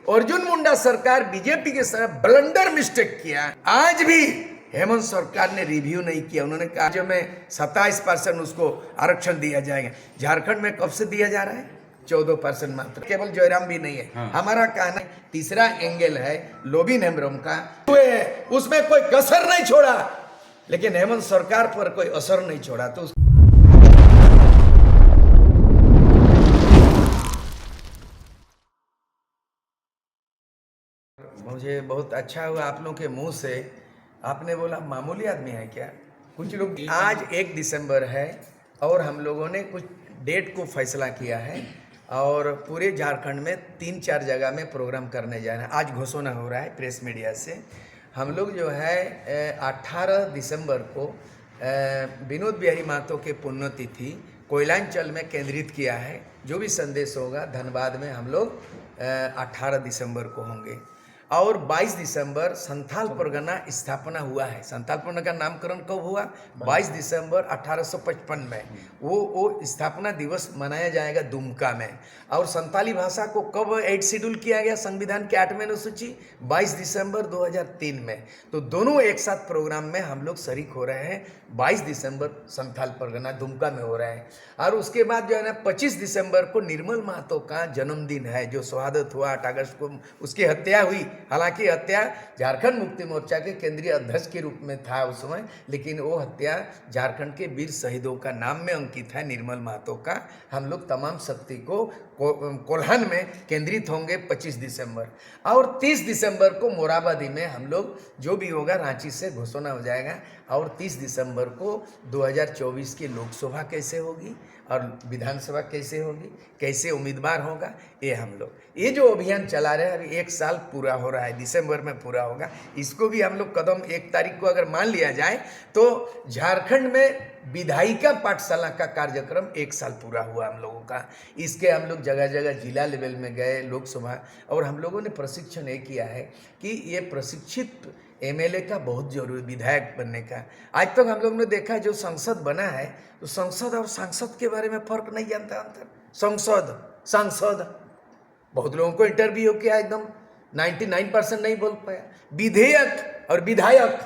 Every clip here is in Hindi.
अर्जुन मुंडा सरकार बीजेपी के साथ ब्लंडर मिस्टेक किया। आज भी हेमंत सरकार ने रिव्यू नहीं किया। उन्होंने कहा जो में 27% उसको आरक्षण दिया जाएगा। झारखंड में कब से दिया जा रहा है? 14% मात्र। केवल जयराम भी नहीं है। हमारा कहना तीसरा एंगल है लोबिन हेम्ब्रम का, उसमें कोई कसर नहीं छोड़ा, लेकिन हेमंत सरकार पर कोई असर नहीं छोड़ा। तो मुझे बहुत अच्छा हुआ आप लोगों के मुंह से आपने बोला मामूली आदमी है क्या। कुछ लोग आज 1 दिसंबर है और हम लोगों ने कुछ डेट को फैसला किया है और पूरे झारखंड में 3-4 जगह में प्रोग्राम करने जा रहे हैं। आज घोषणा हो रहा है प्रेस मीडिया से। हम लोग जो है 18 दिसंबर को विनोद बिहारी महतो के पुण्यतिथि कोयलांचल में केंद्रित किया है। जो भी संदेश होगा धनबाद में हम लोग 18 दिसंबर को होंगे और 22 दिसंबर संथाल परगना स्थापना हुआ है। संथाल परगना का नामकरण कब हुआ? 22 दिसंबर 1855 में वो स्थापना दिवस मनाया जाएगा दुमका में। और संथाली भाषा को कब 8 शेड्यूल किया गया संविधान के 8वें अनुसूची? 22 दिसंबर 2003 में। तो दोनों एक साथ प्रोग्राम में हम लोग शरीक हो रहे हैं। 22 दिसंबर संथाल परगना दुमका में हो रहा है और उसके बाद जो है ना 25 दिसंबर को निर्मल महतो का जन्मदिन है, जो शहादत हुआ 8 अगस्त को उसकी हत्या हुई। हालांकि हत्या झारखंड मुक्ति मोर्चा के केंद्रीय अध्यक्ष के रूप में था उस समय, लेकिन वो हत्या झारखंड के वीर शहीदों का नाम में अंकित है निर्मल महतो का। हम लोग तमाम शक्ति को कोल्हान में केंद्रित होंगे 25 दिसंबर और 30 दिसंबर को मोराबादी में हम लोग जो भी होगा रांची से घोषणा हो जाएगा। और 30 दिसंबर को 2024 की लोकसभा कैसे होगी और विधानसभा कैसे होगी, कैसे उम्मीदवार होगा, ये हम लोग ये जो अभियान चला रहे हैं अभी 1 साल पूरा हो रहा है, दिसंबर में पूरा होगा। इसको भी हम लोग कदम 1 तारीख को अगर मान लिया जाए तो झारखंड में विधायिका पाठशाला का कार्यक्रम 1 साल पूरा हुआ हम लोगों का। इसके हम लोग जगह जगह जिला लेवल में गए लोकसभा और हम लोगों ने प्रशिक्षण ये किया है कि ये प्रशिक्षित एमएलए का बहुत जरूरी विधायक बनने का। आज तक हम लोग ने देखा जो संसद बना है तो संसद और सांसद के बारे में फर्क नहीं जानता। अंतर संसद सांसद बहुत लोगों को इंटरव्यू किया एकदम 99% नहीं बोल पाया। विधेयक और विधायक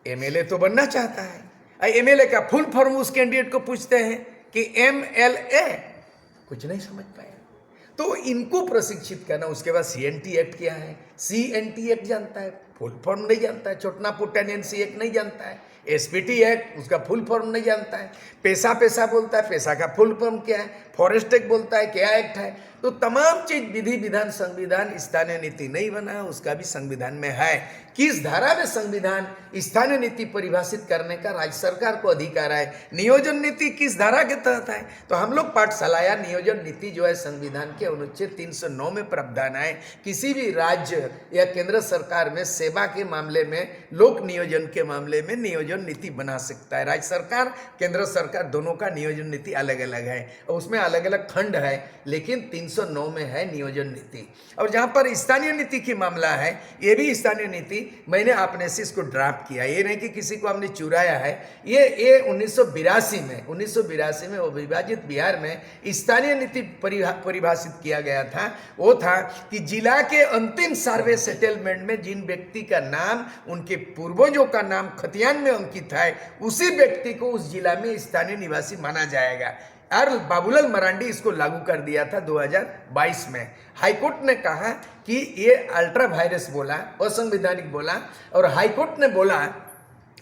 एमएलए तो बनना चाहता है। एमएलए का फुल फॉर्म उस कैंडिडेट को पूछते हैं कि एमएलए कुछ नहीं समझ पाया। तो इनको प्रशिक्षित करना। उसके बाद सीएनटी एक्ट क्या है, सीएनटी एक्ट जानता है, फुल फॉर्म नहीं जानता है। छोटना पुट्टानेंसी एक्ट नहीं जानता है। एसपीटी एक्ट उसका फुल फॉर्म नहीं जानता है। पैसा बोलता है, पैसा का फुल फॉर्म क्या है। फॉरेस्ट एक्ट बोलता है क्या एक्ट है। तो तमाम चीज विधि विधान संविधान स्थानीय नीति नहीं बना है, उसका भी संविधान में है। किस धारा में संविधान स्थानीय नीति परिभाषित करने का राज्य सरकार को अधिकार है। नियोजन नीति किस धारा के तहत है? तो हम लोग पाठशाला या नियोजन नीति जो है संविधान के अनुच्छेद 309 में प्रावधान है। किसी भी राज्य या केंद्र सरकार में सेवा के मामले में लोक नियोजन के मामले में नियोजन नीति बना सकता है। राज्य सरकार केंद्र सरकार दोनों का नियोजन नीति अलग अलग है और उसमें अलग अलग खंड है, लेकिन 309 में है नियोजन नीति। और जहां पर स्थानीय नीति की मामला है, ये भी स्थानीय नीति मैंने अपने से इसको ड्राफ्ट किया, ये नहीं कि किसी को हमने चुराया है। ये 1982 में वो विभाजित बिहार में स्थानीय नीति परिभाषित किया गया था। वो था कि जिला के अंतिम सर्वे सेटलमेंट में जिन व्यक्ति का नाम उनके पूर्वजों का नाम खतियान में अंकित है, उसी व्यक्ति को उस जिला में स्थानीय निवासी माना जाएगा। और बाबूलाल मरांडी इसको लागू कर दिया था 2022 में। हाईकोर्ट ने कहा कि ये अल्ट्रा वायरस बोला, असंवैधानिक बोला, और हाईकोर्ट ने बोला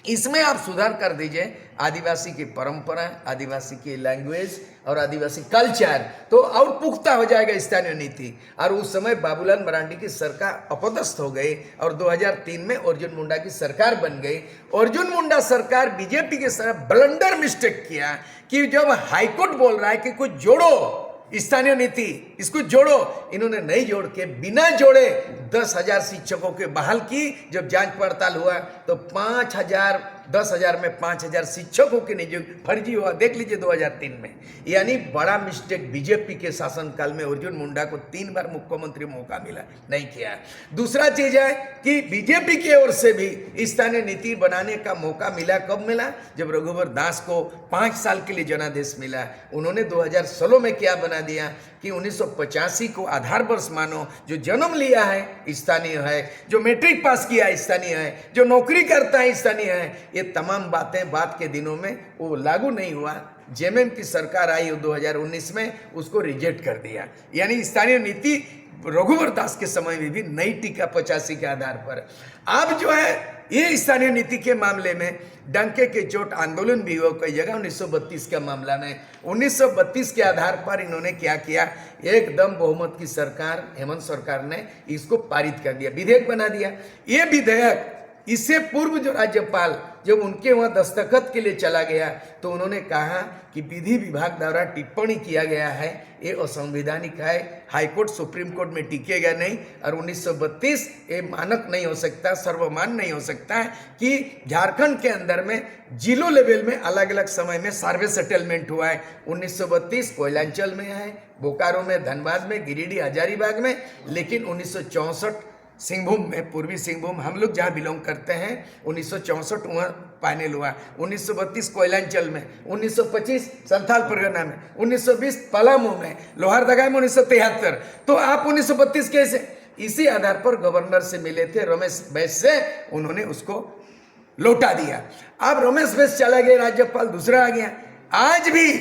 इसमें आप सुधार कर दीजिए आदिवासी की परंपरा, आदिवासी की लैंग्वेज और आदिवासी कल्चर, तो और पुख्ता हो जाएगा स्थानीय नीति। और उस समय बाबूलाल मरांडी की सरकार अपदस्थ हो गई और 2003 में अर्जुन मुंडा की सरकार बन गई। अर्जुन मुंडा सरकार बीजेपी के साथ ब्लंडर मिस्टेक किया कि जब हाईकोर्ट बोल रहा है कि कुछ जोड़ो स्थानीय नीति, इसको जोड़ो, इन्होंने नहीं जोड़ के बिना जोड़े 10,000 शिक्षकों के बहाल की। जब जांच पड़ताल हुआ तो 5,000 10,000 में 5,000 शिक्षकों की नियुक्ति फर्जी हुआ, देख लीजिए 2003 में। यानी बड़ा मिस्टेक बीजेपी के शासनकाल में अर्जुन मुंडा को 3 बार मुख्यमंत्री मौका मिला, नहीं किया। दूसरा चीज है कि बीजेपी की ओर से भी स्थानीय नीति बनाने का मौका मिला। कब मिला? जब रघुवर दास को 5 साल के लिए जनादेश मिला। उन्होंने 2016 में क्या बना दिया कि 1985 को आधार वर्ष मानो, जो जन्म लिया है स्थानीय है, जो मैट्रिक पास किया है स्थानीय है, जो नौकरी करता है स्थानीय है। ये तमाम बातें बाद के दिनों में वो लागू नहीं हुआ। जेएमएम की सरकार आई 2019 में, उसको रिजेक्ट कर दिया। यानी स्थानीय नीति रघुवर दास के समय में भी नहीं टिका 85 के आधार पर। अब जो है ये स्थानीय नीति के मामले में डंके के चोट आंदोलन भी हो कई जगह। 1932 का मामला में 1932 के आधार पर इन्होंने क्या किया, एकदम बहुमत की सरकार, हेमंत सरकार ने इसको पारित कर दिया, विधेयक बना दिया। ये विधेयक इससे पूर्व जो राज्यपाल जब उनके वहाँ दस्तखत के लिए चला गया तो उन्होंने कहा कि विधि विभाग द्वारा टिप्पणी किया गया है, ये असंवैधानिक है, हाईकोर्ट सुप्रीम कोर्ट में टिकेगा नहीं। और 1932 ये मानक नहीं हो सकता, सर्वमान्य नहीं हो सकता है कि झारखंड के अंदर में जिलों लेवल में अलग अलग समय में सर्वे सेटलमेंट हुआ है। 1932 कोयलांचल में है, बोकारो में, धनबाद में, गिरिडीह, हजारीबाग में। लेकिन 1964 सिंहभूम में, पूर्वी सिंहभूम हम लोग जहाँ बिलोंग करते हैं, 1964 वहाँ फाइनल हुआ। 1932 कोयलांचल में, 1925 संथाल परगना में, 1920 पलामू में, लोहारदगा में 1973। तो आप 1932 कैसे? इसी आधार पर गवर्नर से मिले थे रमेश बैस से, उन्होंने उसको लौटा दिया। अब रमेश बैस चला गया, राज्यपाल दूसरा आ गया। आज भी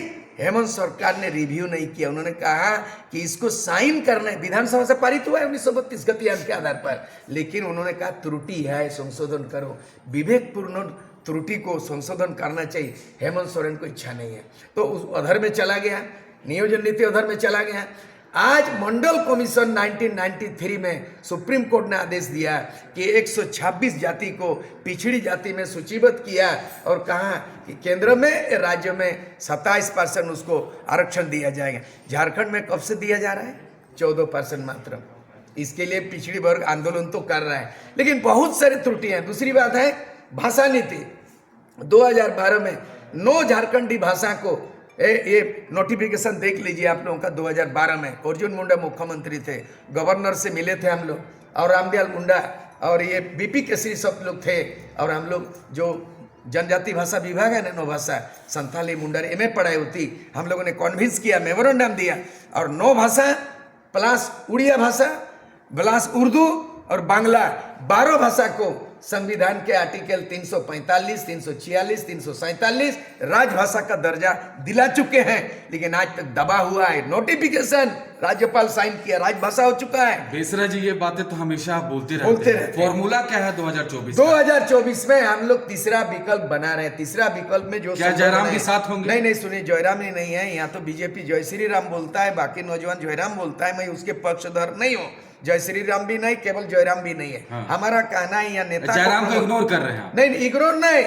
हेमंत सरकार ने रिव्यू नहीं किया। उन्होंने कहा कि इसको साइन करना है, विधानसभा से पारित हुआ है 1932 गतियान के आधार पर। लेकिन उन्होंने कहा त्रुटि है, संशोधन करो। विवेकपूर्ण त्रुटि को संशोधन करना चाहिए। हेमंत सोरेन को इच्छा नहीं है तो उस अधर में चला गया, नियोजन नीति अधर में चला गया। आज मंडल कमीशन 1993 में सुप्रीम कोर्ट ने आदेश दिया कि 126 जाति को पिछड़ी जाति में सूचीबद्ध किया और कहा कि केंद्र में, राज्य में 27% उसको आरक्षण दिया जाएगा। झारखंड में कब से दिया जा रहा है? 14% मात्र। इसके लिए पिछड़ी वर्ग आंदोलन तो कर रहा है, लेकिन बहुत सारी त्रुटियां। दूसरी बात है भाषा नीति। 2012 में 9 झारखंडी भाषा को ये नोटिफिकेशन देख लीजिए आप लोगों का। 2012 में अर्जुन मुंडा मुख्यमंत्री थे, गवर्नर से मिले थे हम लोग, और रामदयाल मुंडा और ये बीपी केसरी सब लोग थे। और हम लोग जो जनजाति भाषा विभाग है ना, 9 भाषा, संथाली मुंडा एमए पढ़ाई होती, हम लोगों ने कन्विंस किया, मेमोरेंडम दिया। और 9 भाषा प्लस उड़िया भाषा प्लस उर्दू और बांग्ला, 12 भाषा को संविधान के आर्टिकल 345, 346, 347 राजभाषा का दर्जा दिला चुके हैं। लेकिन आज तक दबा हुआ है। नोटिफिकेशन राज्यपाल साइन किया, राजभाषा हो चुका है। बेसरा जी, ये बातें तो हमेशा आप बोलते रहते हैं। फॉर्मूला क्या है 2024 में हम लोग तीसरा विकल्प बना रहे हैं। तीसरा विकल्प में जो क्या जयराम के साथ होंगे? नहीं, सुनिए, जयराम ही नहीं है यहाँ तो। बीजेपी जय श्री राम बोलता है, बाकी नौजवान जयराम बोलता है। मैं उसके पक्षधर नहीं हूँ। जय श्री राम भी नहीं, केवल जयराम भी नहीं है। हाँ। हमारा कहना है यहाँ नेता जयराम को इग्नोर कर रहे हैं। नहीं, इग्नोर नहीं।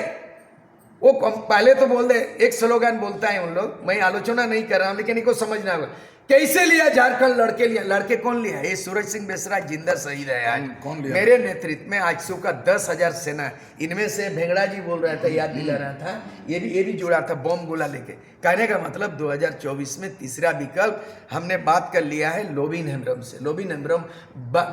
वो पहले तो बोल दे, एक स्लोगन बोलता है उन लोग, मैं आलोचना नहीं कर रहा हूं, लेकिन इनको समझना होगा कैसे लिया झारखंड। लड़के लिया, लड़के कौन लिया? ये सूरज सिंह बेसरा जिंदा शहीद है आज। कौन लिया? मेरे नेतृत्व में आजसू का 10,000 सेना, इनमें से भेंगड़ा जी बोल रहा था, याद दिला रहा था, ये भी जुड़ा था बम गोला लेके। कहने का मतलब 2024 में तीसरा विकल्प हमने बात कर लिया है लोबिन हेम्ब्रम से। लोबिन हेम्ब्रम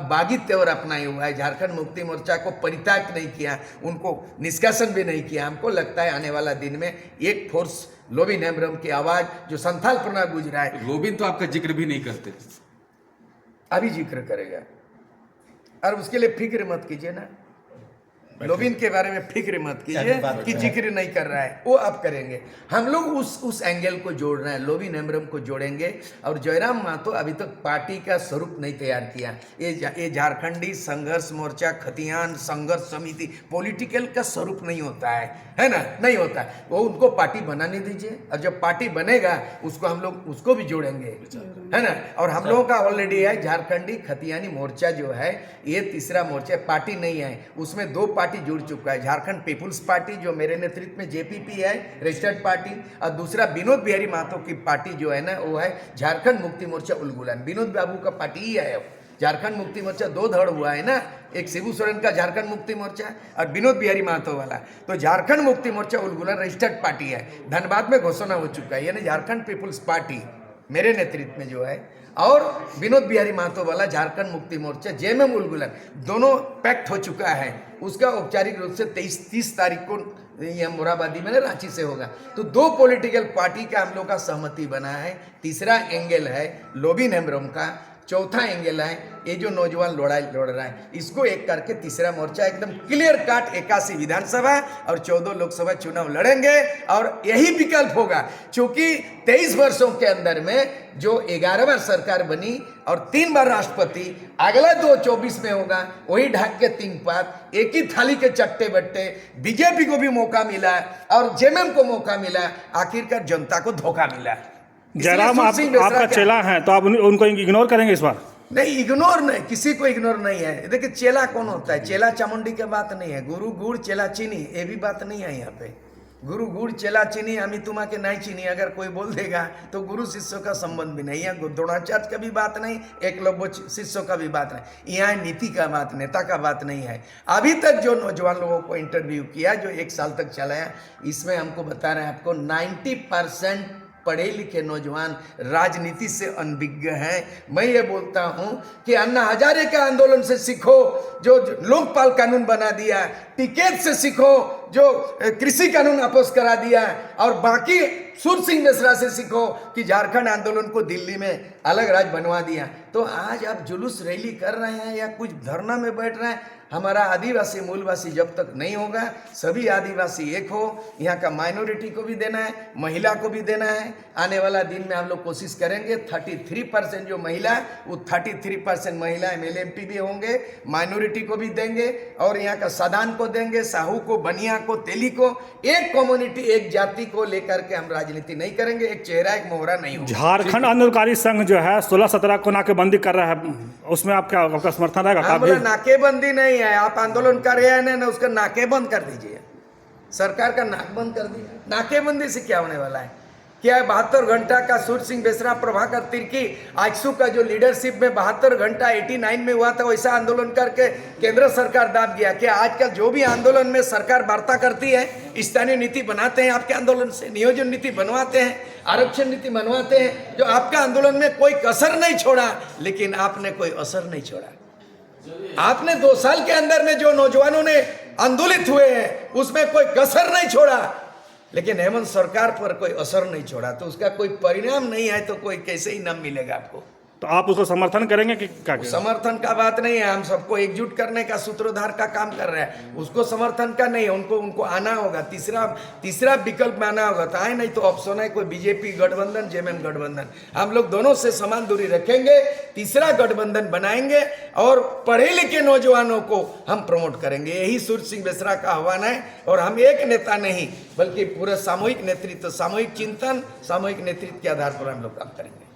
बागी तेवर अपनाए हुआ है। झारखंड मुक्ति मोर्चा को परित्याग नहीं किया, उनको निष्कासन भी नहीं किया। हमको लगता है आने वाला दिन में एक फोर्स लोबिन हेम्ब्रम की आवाज जो संथाल प्रना गुज रहा है। लोबिन तो आपका जिक्र भी नहीं करते, अभी जिक्र करेगा। और उसके लिए फिक्र मत कीजिए ना, लोबिन के बारे में फिक्र मत कीजिए कि जिक्र नहीं कर रहा है, वो आप करेंगे। हम लोग उस एंगल को जोड़ रहे हैं, लोबिन हेम्ब्रम को जोड़ेंगे। और जयराम महतो अभी तक पार्टी का स्वरूप नहीं तैयार किया। ये झारखंडी संघर्ष मोर्चा, खतियान संघर्ष समिति पॉलिटिकल का स्वरूप नहीं होता है ना, नहीं होता। वो उनको पार्टी बनाने दीजिए, और जब पार्टी बनेगा उसको हम लोग उसको भी जोड़ेंगे, है ना। और हम लोगों का ऑलरेडी है झारखंडी खतियानी मोर्चा जो है, ये तीसरा मोर्चा, पार्टी नहीं है, उसमें 2 पार्टी जुड़ चुका है। झारखंड पीपुल्स पार्टी जो मेरे नेतृत्व में जेपीपी है, रजिस्टर्ड पार्टी, और दूसरा विनोद बिहारी महतो की पार्टी जो है ना, वो है झारखंड मुक्ति मोर्चा उलगुलान। विनोद बाबू का पार्टी ही है, झारखंड मुक्ति मोर्चा दो धड़ हुआ है ना, एक शिबू सोरेन का झारखंड मुक्ति मोर्चा और विनोद बिहारी महतो वाला। तो झारखंड मुक्ति मोर्चा उलगुलन रजिस्टर्ड पार्टी है, धनबाद में घोषणा हो चुका है, यानी झारखंड पीपुल्स पार्टी मेरे नेतृत्व में जो है, और विनोद बिहारी महतो वाला झारखंड मुक्ति मोर्चा जेएमएम उलगुलन, दोनों पैक्ट हो चुका है। उसका औपचारिक रूप से 30 तारीख को यह मोराबादी में रांची से होगा। तो दो पॉलिटिकल पार्टी का हम लोग का सहमति बना है। तीसरा एंगल है लोबिन हेम्ब्रोम का, चौथा एंगल है ये जो नौजवान लड़ रहा है, इसको एक करके तीसरा मोर्चा एकदम क्लियर काट 81 विधानसभा और 14 लोकसभा चुनाव लड़ेंगे। और यही विकल्प होगा, क्योंकि 23 वर्षों के अंदर में जो 11 बार सरकार बनी और 3 बार राष्ट्रपति, अगला 2024 में होगा वही ढाक के 3 पात, एक ही थाली के चट्टे बट्टे। बीजेपी को भी मौका मिला और जेएमएम को मौका मिला, आखिरकार जनता को धोखा मिला। जयराम आपका चेला है तो आप उनको इग्नोर करेंगे इस बार? नहीं, इग्नोर नहीं, किसी को इग्नोर नहीं है। देखिए चेला कौन होता है, चेला चामुंडी की बात नहीं है, गुरु गुड़ चेला चीनी ये भी बात नहीं है यहाँ पे। गुरु गुड़ चेला चीनी हमी तुमा के नहीं चीनी अगर कोई बोल देगा तो गुरु शिष्यों का संबंध भी नहीं है, द्रोणाचार्य का भी बात नहीं, एकलव्य शिष्यों का भी बात नहीं, यहाँ नीति का बात, नेता का बात नहीं है। अभी तक जो नौजवान लोगों को इंटरव्यू किया जो 1 साल तक चलाया, इसमें हमको बता रहे हैं आपको 90% पढ़े लिखे नौजवान राजनीति से अनभिज्ञ हैं। मैं ये बोलता हूं कि अन्ना हजारे के आंदोलन से सीखो जो लोकपाल कानून बना दिया, टिकैत से सीखो जो कृषि कानून वापस करा दिया, और बाकी सूर सिंह मिश्रा से सीखो कि झारखंड आंदोलन को दिल्ली में अलग राज्य बनवा दिया। तो आज आप जुलूस रैली कर रहे हैं या कुछ धरना में बैठ रहे हैं, हमारा आदिवासी मूलवासी जब तक नहीं होगा, सभी आदिवासी एक हो, यहाँ का माइनॉरिटी को भी देना है, महिला को भी देना है। आने वाला दिन में हम लोग कोशिश करेंगे 33% जो महिला, वो 33% महिला एमएलए एमपी भी होंगे, माइनॉरिटी को भी देंगे और यहाँ का साधान को देंगे, साहू को, बनिया को, तेली को। एक कम्युनिटी, एक जाति को लेकर के हम राजनीति नहीं करेंगे, एक चेहरा एक मोहरा नहीं होगा। झारखंड आंदोलनकारी संघ जो है 16-17 को नाकेबंदी कर रहा है, उसमें आपका समर्थन रहेगा? नाकेबंदी नहीं है, आप आंदोलन कर रहे हैं ना, उसका नाके बंद कर दीजिए, सरकार का नाक बंद कर दीजिए। नाकेबंदी से क्या होने वाला है? क्या 72 घंटा का सूर सिंह बेसरा, प्रभाकर तिर्की, आजसू का जो लीडरशिप में 72 घंटा 89 में हुआ था, वैसा आंदोलन करके केंद्र सरकार दाब गया? क्या आजकल जो भी आंदोलन में सरकार वार्ता करती है, स्थानीय नीति बनाते हैं आपके आंदोलन से, नियोजन नीति बनवाते हैं, आरक्षण नीति बनवाते हैं, जो आपका आंदोलन में कोई कसर नहीं छोड़ा, लेकिन आपने कोई असर नहीं छोड़ा। आपने 2 साल के अंदर में जो नौजवानों ने आंदोलित हुए हैं उसमें कोई कसर नहीं छोड़ा, लेकिन हेमंत सरकार पर कोई असर नहीं छोड़ा, तो उसका कोई परिणाम नहीं है, तो कोई कैसे इनाम मिलेगा आपको? तो आप उसको समर्थन करेंगे कि क्या? समर्थन का बात नहीं है, हम सबको एकजुट करने का सूत्रधार का काम कर रहे हैं, उसको समर्थन का नहीं है, उनको आना होगा, तीसरा विकल्प में आना होगा। तो आए नहीं तो ऑप्शन है कोई बीजेपी गठबंधन, जेएमएम गठबंधन, हम लोग दोनों से समान दूरी रखेंगे, तीसरा गठबंधन बनाएंगे और पढ़े लिखे नौजवानों को हम प्रमोट करेंगे। यही सूर सिंह बेसरा का आह्वान है। और हम एक नेता नहीं बल्कि पूरा सामूहिक नेतृत्व, सामूहिक चिंतन, सामूहिक नेतृत्व के आधार पर हम लोग काम करेंगे।